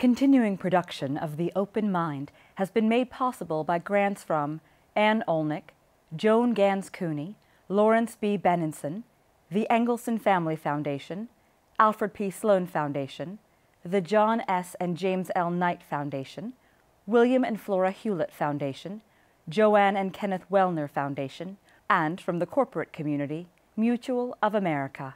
Continuing production of The Open Mind has been made possible by grants from Ann Olnick, Joan Ganz Cooney, Lawrence B. Benenson, the Angelson Family Foundation, Alfred P. Sloan Foundation, the John S. and James L. Knight Foundation, William and Flora Hewlett Foundation, Joanne and Kenneth Wellner Foundation, and from the corporate community, Mutual of America.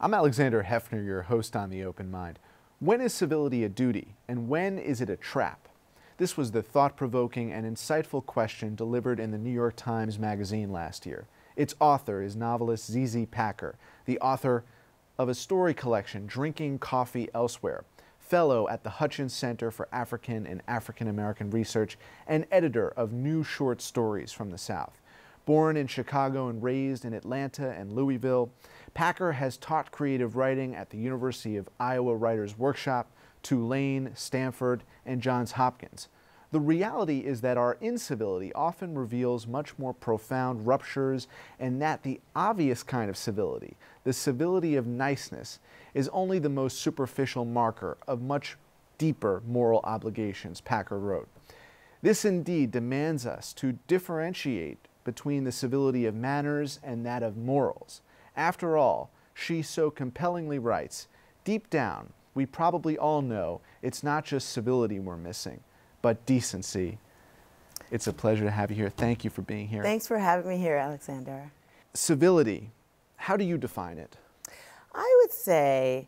I'm Alexander Heffner, your host on The Open Mind. When is civility a duty, and when is it a trap? This was the thought-provoking and insightful question delivered in the New York Times Magazine last year. Its author is novelist Z.Z. Packer, the author of a story collection, Drinking Coffee Elsewhere, fellow at the Hutchins Center for African and African American Research, and editor of New Short Stories from the South. Born in Chicago and raised in Atlanta and Louisville, Packer has taught creative writing at the University of Iowa Writers Workshop, Tulane, Stanford, and Johns Hopkins. The reality is that our incivility often reveals much more profound ruptures, and that the obvious kind of civility, the civility of niceness, is only the most superficial marker of much deeper moral obligations, Packer wrote. This indeed demands us to differentiate between the civility of manners and that of morals. After all, she so compellingly writes, deep down, we probably all know it's not just civility we're missing, but decency. It's a pleasure to have you here. Thank you for being here. Thanks for having me here, Alexander. Civility, how do you define it? I would say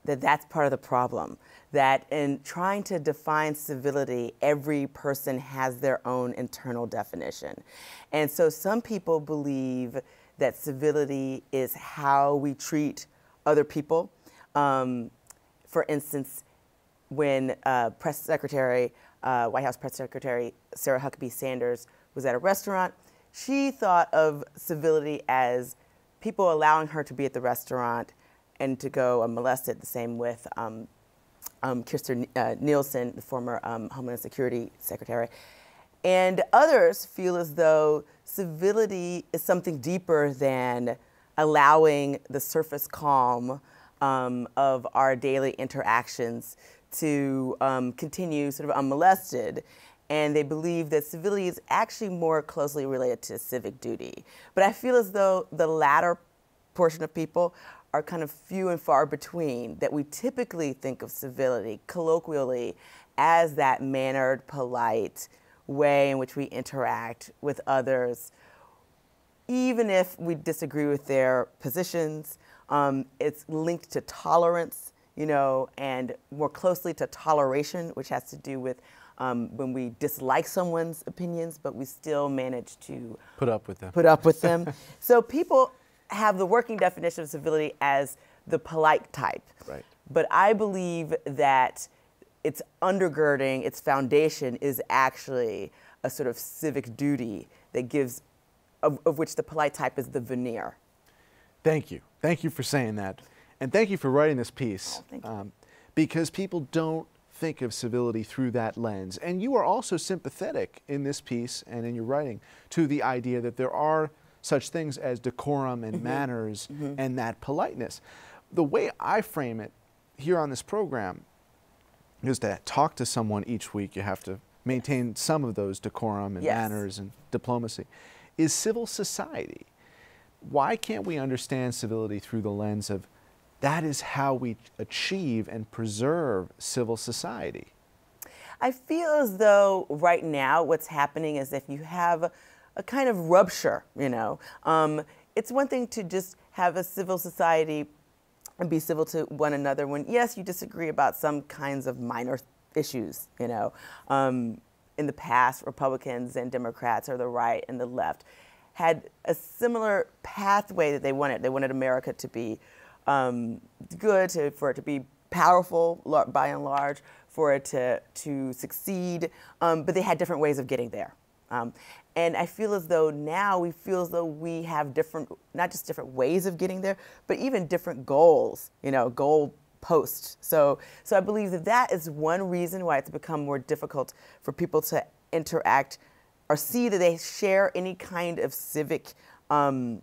that that's part of the problem, that in trying to define civility, every person has their own internal definition. And so some people believe that civility is how we treat other people. For instance, when White House Press Secretary Sarah Huckabee Sanders was at a restaurant, she thought of civility as people allowing her to be at the restaurant and to go unmolested. The same with Kirstjen Nielsen, the former Homeland Security Secretary. And others feel as though civility is something deeper than allowing the surface calm of our daily interactions to continue sort of unmolested. And they believe that civility is actually more closely related to civic duty. But I feel as though the latter portion of people are kind of few and far between, that we typically think of civility colloquially as that mannered, polite way in which we interact with others. Even if we disagree with their positions, it's linked to tolerance, you know, and more closely to toleration, which has to do with when we dislike someone's opinions, but we still manage to put up with them. So people have the working definition of civility as the polite type. Right. But I believe that its undergirding, its foundation is actually a sort of civic duty that gives, of which the polite type is the veneer. Thank you. Thank you for saying that. And thank you for writing this piece. Oh, thank you. Because people don't think of civility through that lens. And you are also sympathetic in this piece and in your writing to the idea that there are such things as decorum and manners and that politeness. The way I frame it here on this program is to talk to someone each week. You have to maintain some of those decorum and manners and diplomacy. Is civil society. Why can't we understand civility through the lens of that is how we achieve and preserve civil society? I feel as though right now what's happening is if you have a kind of rupture, you know. It's one thing to just have a civil society and be civil to one another when, yes, you disagree about some kinds of minor issues, you know. In the past, Republicans and Democrats, or the right and the left, had a similar pathway that they wanted. They wanted America to be good, for it to be powerful by and large, for it to succeed, but they had different ways of getting there. And I feel as though now we feel as though we have different, not just different ways of getting there, but even different goals, you know, goal posts. So I believe that that is one reason why it's become more difficult for people to interact or see that they share any kind of civic, there's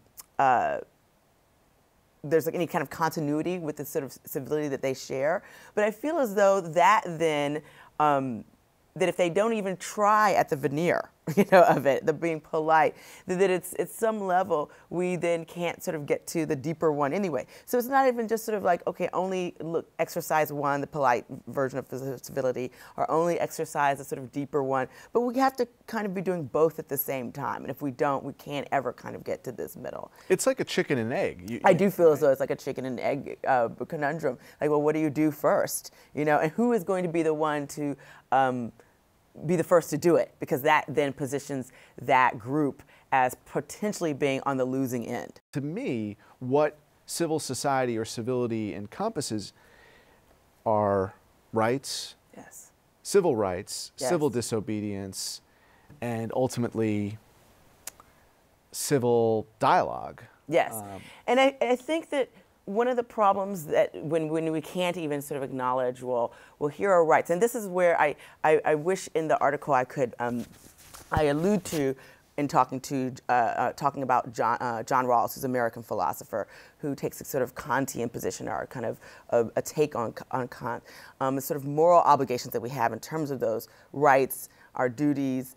like any kind of continuity with the sort of civility that they share. But I feel as though that then, that if they don't even try at the veneer, you know, of it, the being polite, that it's at some level we then can't sort of get to the deeper one anyway. So it's not even just sort of like, okay, only exercise one, the polite version of civility, or only exercise a sort of deeper one, but we have to kind of be doing both at the same time. And if we don't, we can't ever kind of get to this middle. It's like a chicken and egg. I do feel as though it's like a chicken and egg conundrum. Like, well, what do you do first? You know, and who is going to be the one to be the first to do it, because that then positions that group as potentially being on the losing end. To me, what civil society or civility encompasses are rights, yes, civil rights, yes, civil disobedience, and ultimately civil dialogue. Yes, and I think that one of the problems that when we can't even sort of acknowledge, well, here are rights, and this is where I wish in the article I could, I allude to in talking about John Rawls, who's an American philosopher, who takes a sort of Kantian position, or kind of a take on Kant, the sort of moral obligations that we have in terms of those rights, our duties,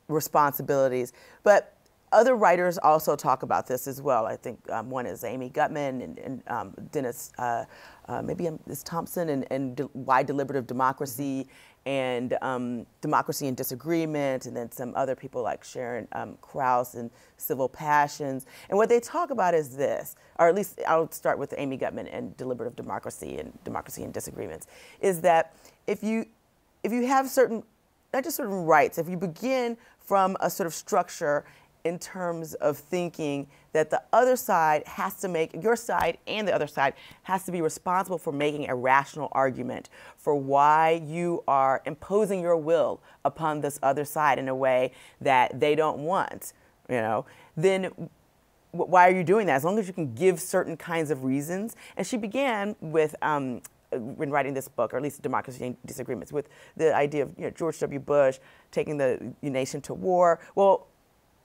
responsibilities, but other writers also talk about this as well. I think one is Amy Gutman and Dennis, maybe it's Thompson, and Why Deliberative Democracy, and Democracy and Disagreement, and then some other people like Sharon Krause and Civil Passions. And what they talk about is this, or at least I'll start with Amy Gutman and Deliberative Democracy and Disagreements, is that if you have certain, not just certain rights, if you begin from a sort of structure in terms of thinking that the other side has to make, your side and the other side has to be responsible for making a rational argument for why you are imposing your will upon this other side in a way that they don't want, you know, then why are you doing that? As long as you can give certain kinds of reasons. And she began with, when writing this book, or at least Democracy and Disagreements, with the idea of, you know, George W. Bush taking the nation to war. Well,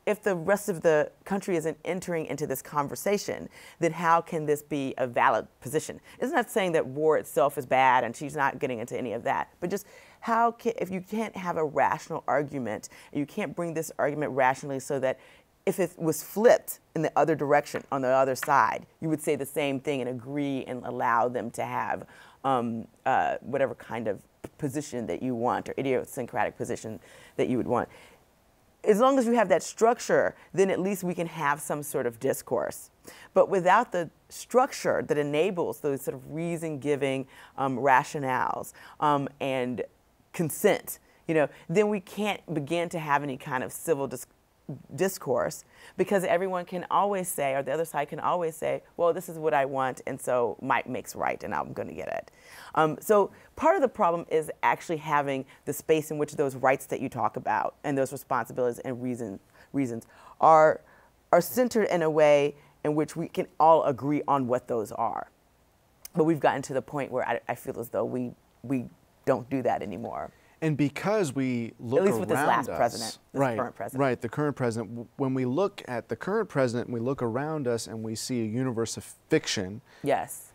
if the rest of the country isn't entering into this conversation, then how can this be a valid position? It's not saying that war itself is bad, and she's not getting into any of that, but just how can, if you can't have a rational argument, and you can't bring this argument rationally so that if it was flipped in the other direction, on the other side, you would say the same thing and agree and allow them to have whatever kind of position that you want, or idiosyncratic position that you would want. As long as you have that structure, then at least we can have some sort of discourse. But without the structure that enables those sort of reason-giving rationales and consent, you know, then we can't begin to have any kind of civil discourse, because everyone can always say, or the other side can always say, well, this is what I want, and so might makes right, and I'm going to get it. So part of the problem is actually having the space in which those rights that you talk about and those responsibilities and reasons are centered in a way in which we can all agree on what those are. But we've gotten to the point where I feel as though we don't do that anymore. And because we look around us, at least with this last president, this current president. Right, the current president. When we look at the current president, we look around us and we see a universe of fiction. Yes.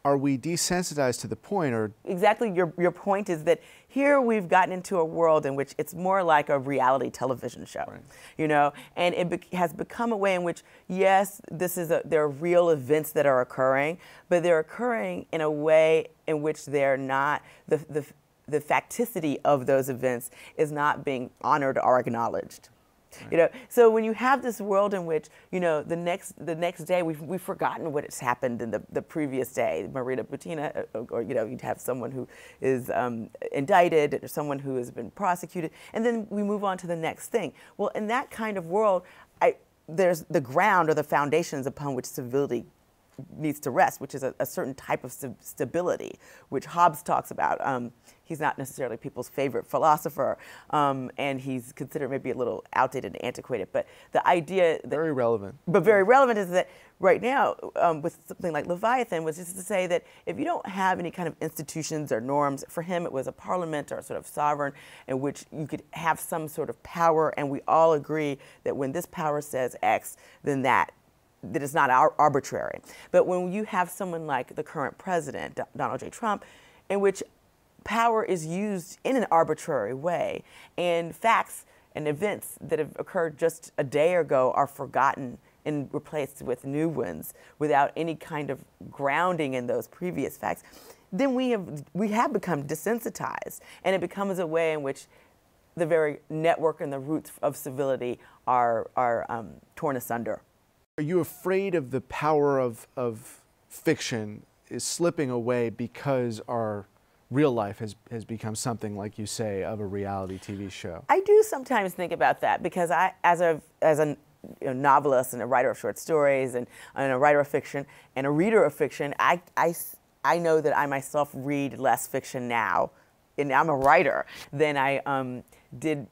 Are we desensitized to the point, or? Exactly, your point is that here we've gotten into a world in which it's more like a reality television show, right, you know, and it has become a way in which, yes, there are real events that are occurring, but they're occurring in a way in which they're not, the facticity of those events is not being honored or acknowledged. You know, so when you have this world in which, you know, the next day we've forgotten what has happened in the previous day, Marina Butina, or you know, you'd have someone who is indicted or someone who has been prosecuted, and then we move on to the next thing. Well, in that kind of world, there's the ground or the foundations upon which civility needs to rest, which is a certain type of stability, which Hobbes talks about. He's not necessarily people's favorite philosopher, and he's considered maybe a little outdated and antiquated. But the idea that, very relevant. But very relevant is that right now, with something like Leviathan, was just to say that if you don't have any kind of institutions or norms, for him it was a parliament or a sort of sovereign in which you could have some sort of power, and we all agree that when this power says X, then that it's not arbitrary. But when you have someone like the current president, Donald J. Trump, in which power is used in an arbitrary way, and facts and events that have occurred just a day ago are forgotten and replaced with new ones without any kind of grounding in those previous facts, then we have become desensitized, and it becomes a way in which the very network and the roots of civility are torn asunder. Are you afraid of the power of fiction is slipping away because our real life has become something, like you say, of a reality TV show? I do sometimes think about that, because as a novelist and a writer of short stories and a writer of fiction and a reader of fiction, I know that I myself read less fiction now, and I'm a writer, than I did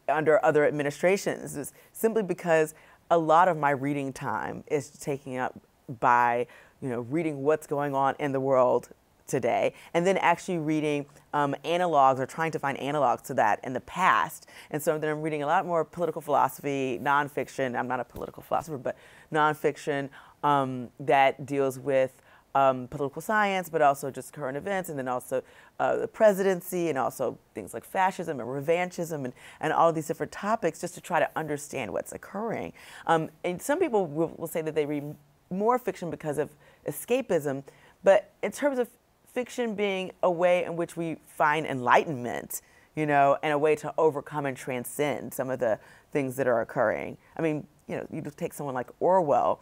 under other administrations. It's simply because a lot of my reading time is taken up by, you know, reading what's going on in the world today, and then actually reading analogs, or trying to find analogs to that in the past. And so then I'm reading a lot more political philosophy, nonfiction. I'm not a political philosopher, but nonfiction that deals with political science, but also just current events, and then also the presidency, and also things like fascism and revanchism, and all of these different topics, just to try to understand what's occurring. And some people will say that they read more fiction because of escapism, but in terms of fiction being a way in which we find enlightenment, you know, and a way to overcome and transcend some of the things that are occurring. I mean, you know, you just take someone like Orwell.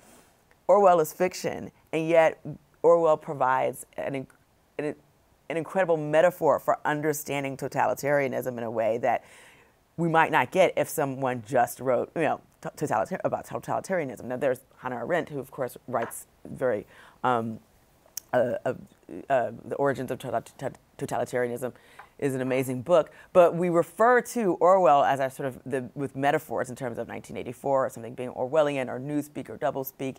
Orwell is fiction, and yet Orwell provides an incredible metaphor for understanding totalitarianism in a way that we might not get if someone just wrote, you know, about totalitarianism. Now, there's Hannah Arendt, who, of course, writes very The Origins of Totalitarianism is an amazing book, but we refer to Orwell as our sort of with metaphors in terms of 1984 or something being Orwellian or newspeak or doublespeak.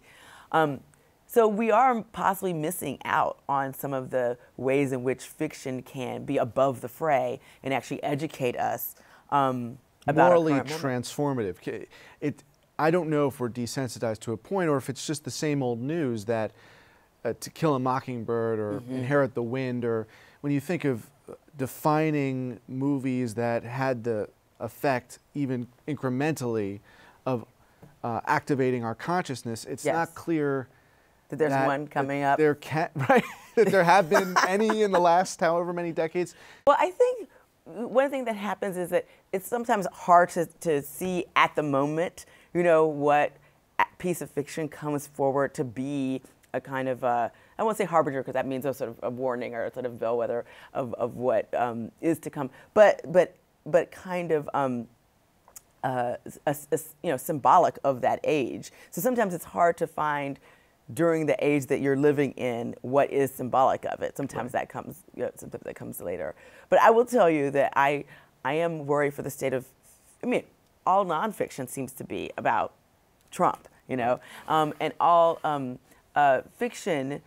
So we are possibly missing out on some of the ways in which fiction can be above the fray and actually educate us about morally transformative. I don't know if we're desensitized to a point, or if it's just the same old news that To Kill a Mockingbird or Inherit the Wind, or when you think of defining movies that had the effect, even incrementally, of activating our consciousness, it's not clear that there's one coming up. Right, that there have been any in the last however many decades. Well, I think one thing that happens is that it's sometimes hard to see at the moment, you know, what piece of fiction comes forward to be a kind of, I won't say harbinger, because that means a sort of a warning or a sort of bellwether of what is to come, but kind of you know, symbolic of that age. So sometimes it's hard to find during the age that you're living in what is symbolic of it. Sometimes that comes, you know, sometimes that comes later. But I will tell you that I am worried for the state of, I mean, all nonfiction seems to be about Trump, you know, and all fiction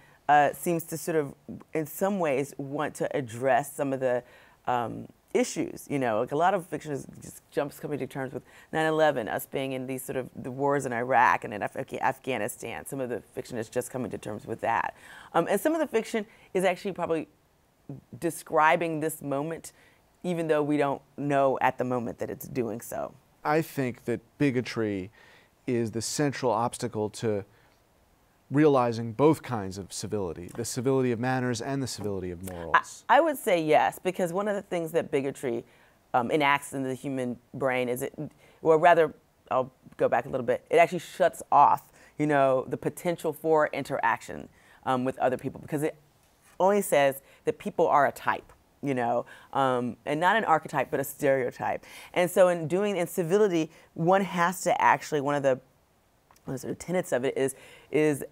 seems to sort of, in some ways, want to address some of the issues, you know, like a lot of fiction is just coming to terms with 9/11, us being in these sort of the wars in Iraq and in Afghanistan. Some of the fiction is just coming to terms with that. And some of the fiction is actually probably describing this moment, even though we don't know at the moment that it's doing so. I think that bigotry is the central obstacle to realizing both kinds of civility, the civility of manners and the civility of morals. I would say yes, because one of the things that bigotry enacts in the human brain is or rather I'll go back a little bit, it actually shuts off, you know, the potential for interaction with other people, because it only says that people are a type, you know, and not an archetype, but a stereotype. And so in civility, one has to actually, one of the sort of tenets of it is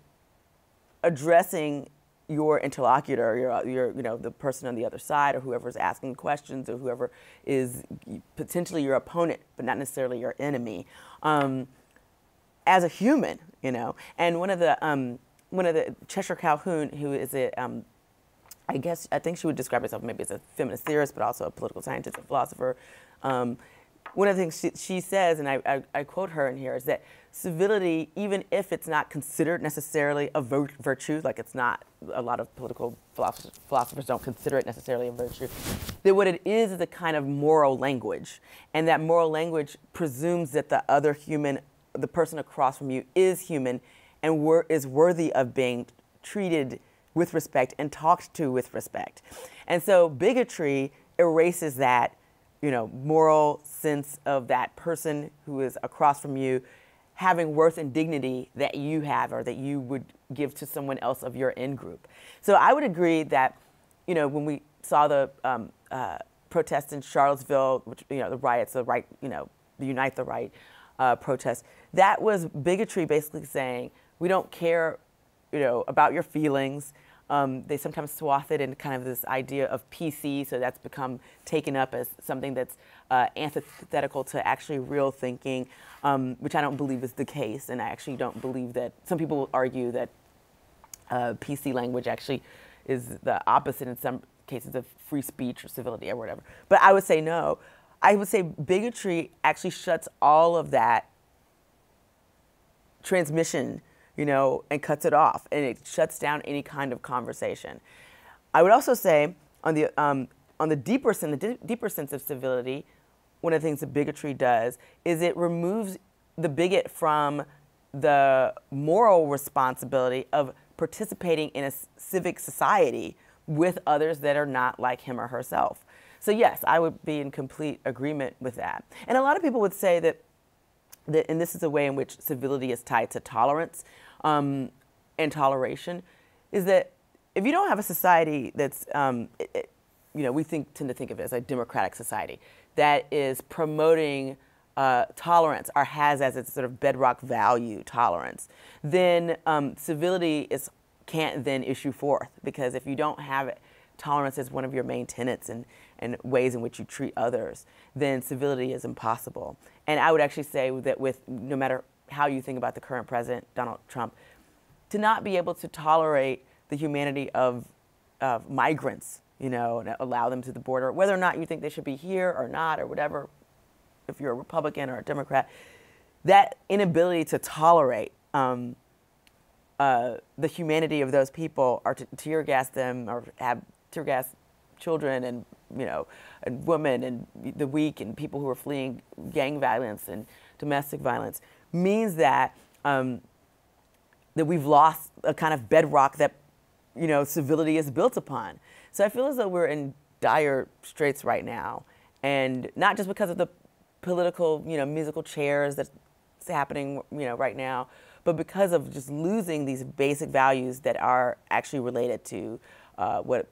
addressing your interlocutor, your you know, the person on the other side, or whoever's asking questions, or whoever is potentially your opponent, but not necessarily your enemy, as a human, you know. And one of the Cheshire Calhoun, who is a I think she would describe herself maybe as a feminist theorist, but also a political scientist, a philosopher. One of the things she says, and I quote her in here, is that civility, even if it's not considered necessarily a virtue, like it's not, a lot of political philosophers don't consider it necessarily a virtue, that what it is a kind of moral language. And that moral language presumes that the other human, the person across from you, is human and is worthy of being treated with respect and talked to with respect. And so bigotry erases that, you know, moral sense of that person who is across from you having worth and dignity that you have, or that you would give to someone else of your in-group. So I would agree that, you know, when we saw the protests in Charlottesville, which, you know, the riots, the right, you know, the Unite the Right protest, that was bigotry basically saying, we don't care, you know, about your feelings. They sometimes swath it in kind of this idea of PC, so that's become taken up as something that's antithetical to actually real thinking, which I don't believe is the case, and I actually don't believe that. Some people will argue that PC language actually is the opposite in some cases of free speech or civility or whatever. But I would say no. I would say bigotry actually shuts all of that transmission, you know, and cuts it off, and it shuts down any kind of conversation. I would also say on the deeper sense of civility, one of the things that bigotry does is it removes the bigot from the moral responsibility of participating in a civic society with others that are not like him or herself. So yes, I would be in complete agreement with that. And a lot of people would say that and this is a way in which civility is tied to tolerance and toleration, is that if you don't have a society that's, you know, we tend to think of it as a democratic society that is promoting tolerance, or has as its sort of bedrock value tolerance, then civility can't then issue forth, because if you don't have it, tolerance as one of your main tenets and ways in which you treat others, then civility is impossible. And I would actually say that no matter how you think about the current president, Donald Trump, to not be able to tolerate the humanity of migrants, you know, and allow them to the border, whether or not you think they should be here or not or whatever, if you're a Republican or a Democrat, that inability to tolerate the humanity of those people, or to tear gas them, or have tear gas children and, you know, and women and the weak and people who are fleeing gang violence and domestic violence, means that that we've lost a kind of bedrock that, you know, civility is built upon. So I feel as though we're in dire straits right now, and not just because of the political, you know, musical chairs that's happening, you know, right now, but because of just losing these basic values that are actually related to what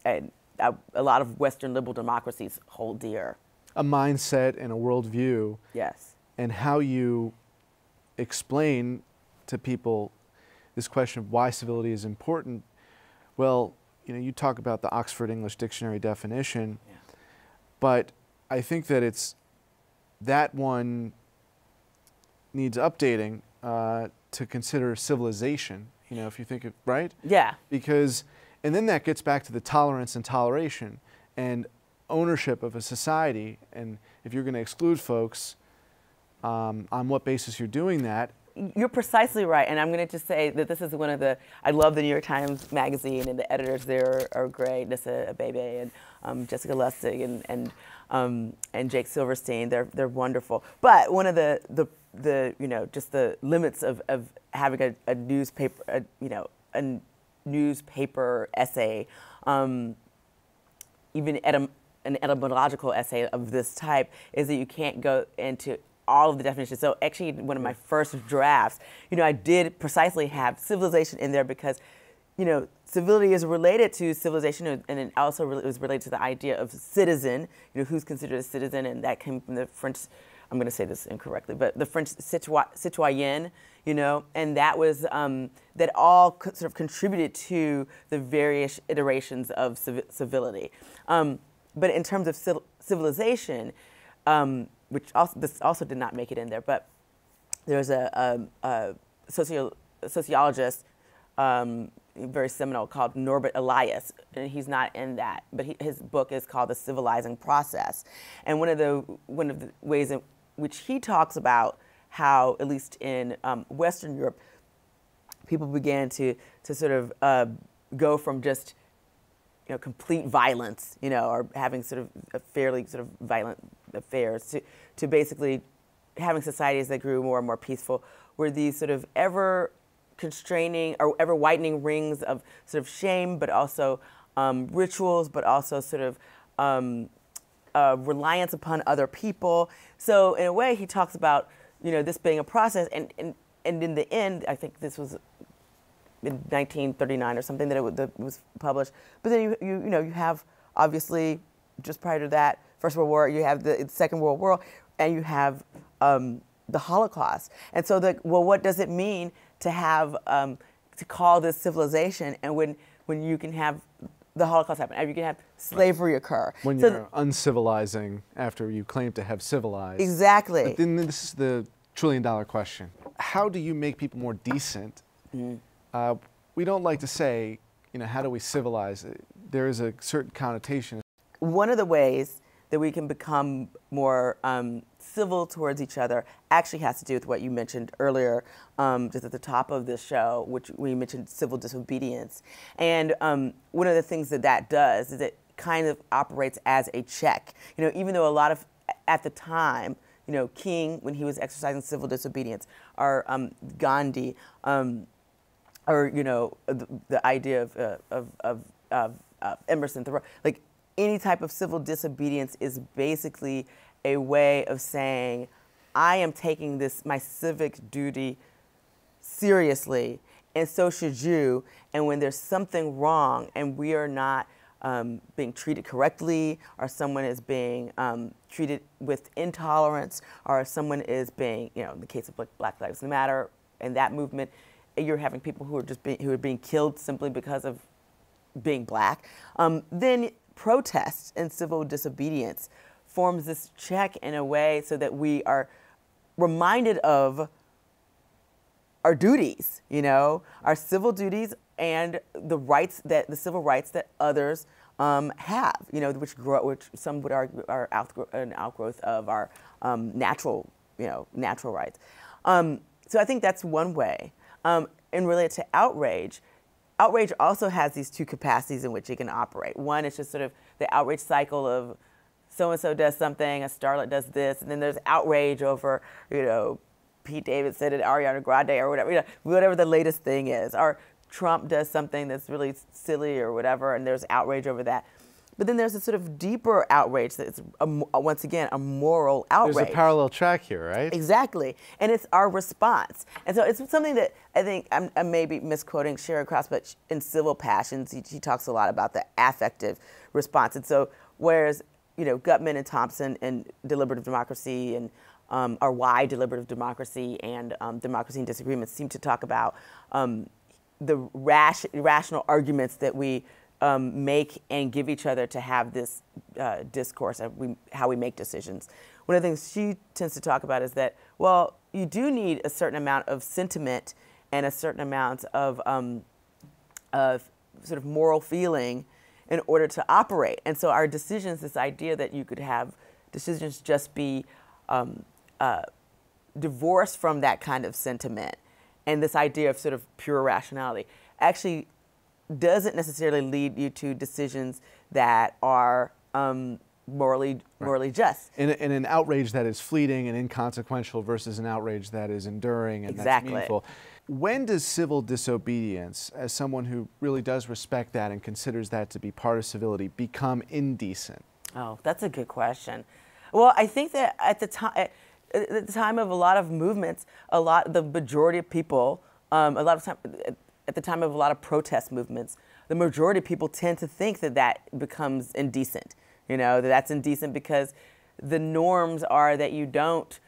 a lot of Western liberal democracies hold dear. A mindset and a worldview. Yes. And how you explain to people this question of why civility is important. Well, you know, you talk about the Oxford English Dictionary definition, yeah, but I think that that one needs updating to consider civilization, you know, if you think of, right? Yeah. Because, and then that gets back to the tolerance and toleration and ownership of a society, and if you're going to exclude folks, on what basis you're doing that. You're precisely right, and I'm going to just say that this is one of the, I love the New York Times Magazine, and the editors there are great, Nissa Abebe and Jessica Lustig and Jake Silverstein, they're wonderful. But one of the you know, just the limits of having a newspaper, you know, a newspaper essay, even an etymological essay of this type, is that you can't go into all of the definitions. So actually, one of my first drafts, I did precisely have civilization in there because, civility is related to civilization, and it also was related to the idea of citizen, who's considered a citizen, and that came from the French, I'm going to say this incorrectly, but the French citoyen, and that was, that all sort of contributed to the various iterations of civility. But in terms of civilization, which this also did not make it in there, but there's a sociologist, very seminal, called Norbert Elias, and he's not in that, but his book is called The Civilizing Process. And one of the ways in which he talks about how, at least in Western Europe, people began to sort of go from just complete violence, or having sort of a fairly sort of violent affairs, to basically having societies that grew more and more peaceful, were these sort of ever constraining or ever widening rings of sort of shame, but also rituals, but also sort of reliance upon other people. So in a way, he talks about this being a process, and in the end, I think this was in 1939 or something that it was published. But then you have, obviously, just prior to that, First World War, you have the Second World War, and you have the Holocaust. And so what does it mean to have to call this civilization, and when you can have the Holocaust happen, and you can have slavery occur. When you're uncivilizing after you claim to have civilized. Exactly. But then this is the trillion-dollar question. How do you make people more decent? Mm-hmm. We don't like to say, how do we civilize? There is a certain connotation. One of the ways that we can become more civil towards each other actually has to do with what you mentioned earlier, just at the top of this show, which we mentioned civil disobedience. And one of the things that does is it kind of operates as a check. Even though a lot of, at the time, King, when he was exercising civil disobedience, or Gandhi, or the idea of Emerson, Thoreau, like any type of civil disobedience is basically a way of saying, I am taking my civic duty seriously, and so should you. And when there's something wrong and we are not being treated correctly, or someone is being treated with intolerance, or someone is being, in the case of Black Lives Matter and that movement, you're having people who are being killed simply because of being black, then protest and civil disobedience forms this check in a way so that we are reminded of our duties, our civil duties and the civil rights that others have, which some would argue are an outgrowth of our natural rights. So I think that's one way. And related to outrage, outrage also has these two capacities in which it can operate. One is just sort of the outrage cycle of so-and-so does something, a starlet does this, and then there's outrage over, Pete Davidson and Ariana Grande or whatever, whatever the latest thing is. Or Trump does something that's really silly or whatever, and there's outrage over that. But then there's a sort of deeper outrage that's, once again, a moral outrage. There's a parallel track here, right? Exactly. And it's our response. And so it's something that I think, I may be misquoting Sharon Krauss, but in Civil Passions, he talks a lot about the affective response. And so whereas, Gutman and Thompson in Deliberative Democracy and or Why Deliberative Democracy and Democracy and Disagreement seem to talk about the rational arguments that we make and give each other to have this discourse of how we make decisions. One of the things she tends to talk about is that, well, you do need a certain amount of sentiment and a certain amount of sort of moral feeling in order to operate. And so our decisions, this idea that you could have decisions just be divorced from that kind of sentiment, and this idea of sort of pure rationality actually doesn't necessarily lead you to decisions that are morally just. In an outrage that is fleeting and inconsequential versus an outrage that is enduring and that's meaningful. When does civil disobedience, as someone who really does respect that and considers that to be part of civility, become indecent? Oh, that's a good question. Well, I think that at the time, at the time of a lot of movements, the majority of people, a lot of time, at the time of a lot of protest movements, the majority of people tend to think that that becomes indecent. You know, that that's indecent because the norms are that you don't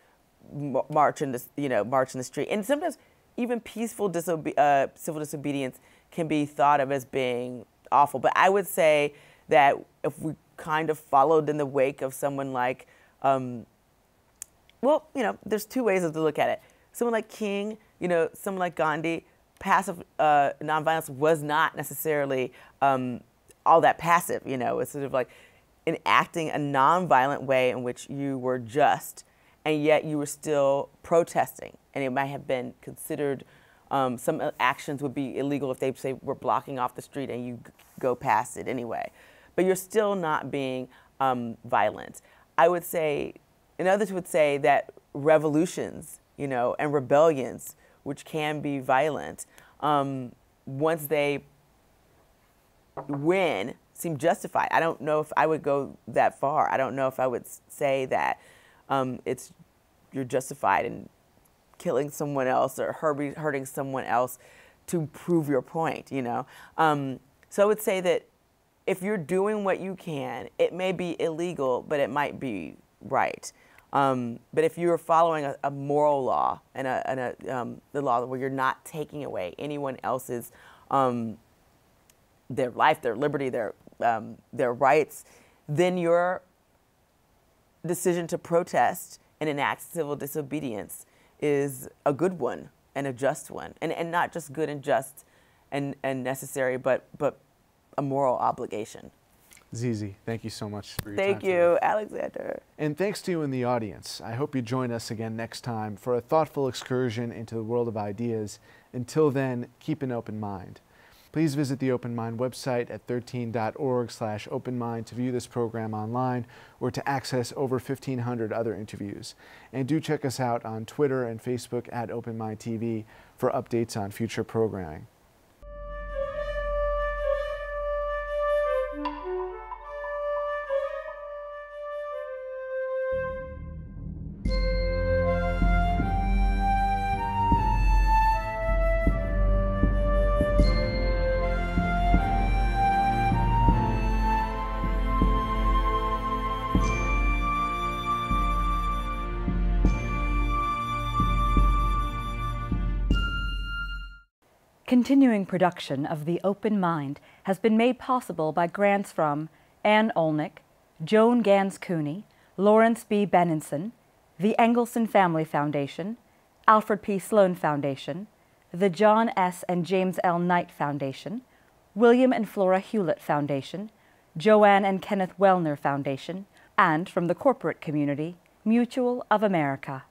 march in the street, and sometimes even peaceful civil disobedience can be thought of as being awful. But I would say that if we kind of followed in the wake of someone like, well, you know, there's two ways to look at it. Someone like King, you know, someone like Gandhi, passive nonviolence was not necessarily all that passive. You know, it's sort of like enacting a nonviolent way in which you were just, and yet you were still protesting, and it might have been considered. Some actions would be illegal if they say we're blocking off the street and you go past it anyway. But you're still not being violent. I would say, and others would say that revolutions, you know, and rebellions, which can be violent, once they win, seem justified. I don't know if I would go that far. I don't know if I would say that you're justified in killing someone else or hurting someone else to prove your point, you know. So I would say that if you're doing what you can, it may be illegal, but it might be right. But if you're following a moral law and the law where you're not taking away anyone else's their life, their liberty, their rights, then your decision to protest and enact civil disobedience is a good one and a just one, and not just good and just and necessary, but a moral obligation. Zizi, thank you so much for your time. Thank you, Alexander. And thanks to you in the audience. I hope you join us again next time for a thoughtful excursion into the world of ideas. Until then, keep an open mind. Please visit the Open Mind website at 13.org/openmind to view this program online or to access over 1,500 other interviews. And do check us out on Twitter and Facebook at Open Mind TV for updates on future programming. Continuing production of The Open Mind has been made possible by grants from Ann Olnick, Joan Ganz Cooney, Lawrence B. Benenson, the Angelson Family Foundation, Alfred P. Sloan Foundation, the John S. and James L. Knight Foundation, William and Flora Hewlett Foundation, Joanne and Kenneth Wellner Foundation, and from the corporate community, Mutual of America.